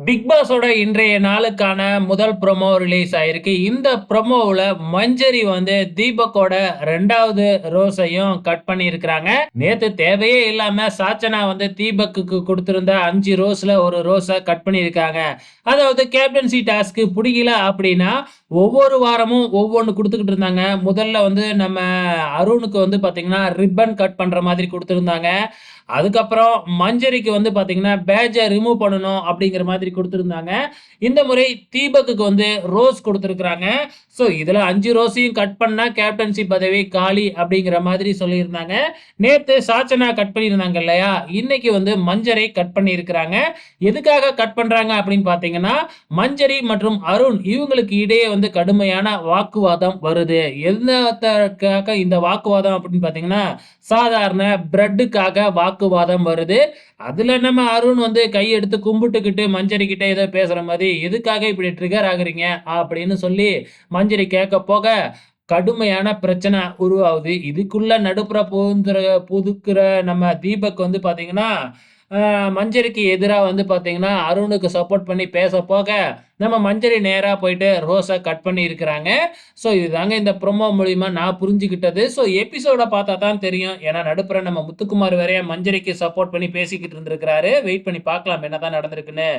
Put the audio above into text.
Big பாஸோட இன்றைய நாளுக்கான முதல் ப்ரோமோ ரிலீஸ் ஆயிருக்கு. இந்த ப்ரோமோவுல மஞ்சரி வந்து தீபக்கோட 2வது ரோஸையும் கட் பண்ணியிருக்கிறாங்க. நேத்து தேவையே இல்லாம சாச்சனா வந்து தீபக்குக்கு குடுத்திருந்த 5 ரோஸ்ல 1 ரோஸ கட் பண்ணியிருக்காங்க. அதாவது கேப்டன்சி டாஸ்க் புடிக்கல அப்படின்னா, ஒவ்வொரு வாரமும் ஒவ்வொன்னு குடுத்துக்கிட்டு இருந்தாங்க. முதல்ல வந்து நம்ம அருணுக்கு வந்து பாத்தீங்கன்னா, ரிப்பன் கட் பண்ற மாதிரி குடுத்திருந்தாங்க. அதுக்கப்புறம் மஞ்சரிக்கு வந்து பாத்தீங்கன்னா, பேட்ஜ ரிமூவ் பண்ணணும் அப்படிங்கிற மாதிரி குடுத்திருந்தாங்க. இந்த முறை தீபக்குக்கு வந்து ரோஸ் குடுத்திருக்கிறாங்க. ஸோ இதுல 5 ரோஸையும் கட் பண்ணா கேப்டன்சி பதவி காலி அப்படிங்கிற மாதிரி சொல்லியிருந்தாங்க. நேத்து சாச்சனா கட் பண்ணியிருந்தாங்க இல்லையா? இன்னைக்கு வந்து மஞ்சரை கட் பண்ணியிருக்கிறாங்க. எதுக்காக கட் பண்றாங்க அப்படின்னு பாத்தீங்கன்னா, மஞ்சரி மற்றும் அருண் இவங்களுக்கு இடையே வந்து கடுமையான வாக்குவாதம் வருது. என்னத்துக்காக இந்த வாக்குவாதம் அப்படின்னு பாத்தீங்கன்னா, சாதாரண பிரெட்டுக்காக வாக்குவாதம் வருது. அதுல நம்ம அருண் வந்து கையெடுத்து கும்பிட்டுக்கிட்டு மஞ்சரி கிட்ட ஏதோ பேசுற மாரி, "எதுக்காக இப்படி ட்ரிகர் ஆகுறீங்க?" அப்படின்னு சொல்லி மஞ்சரி கேட்க போக, கடுமையான பிரச்சனை உருவாகுது. இதுக்குள்ள நடுப்புற புகுந்துக்கிற நம்ம தீபக் வந்து பாத்தீங்கன்னா, மஞ்சரிக்கு எதிரா வந்து பாத்தீங்கன்னா, அருணுக்கு சப்போர்ட் பண்ணி பேச போக, நம்ம மஞ்சரி நேரா போயிட்டு ரோஸ கட் பண்ணியிருக்கிறாங்க. ஸோ இதுதாங்க இந்த ப்ரோமோ மூலியமா நான் புரிஞ்சுகிட்டது. ஸோ எபிசோட பார்த்தா தான் தெரியும். ஏன்னா நடுப்புற நம்ம முத்துக்குமார் வேறயா மஞ்சரிக்கு சப்போர்ட் பண்ணி பேசிக்கிட்டு இருந்திருக்கிறாரு. வெயிட் பண்ணி பார்க்கலாம் என்னதான் நடந்திருக்குன்னு.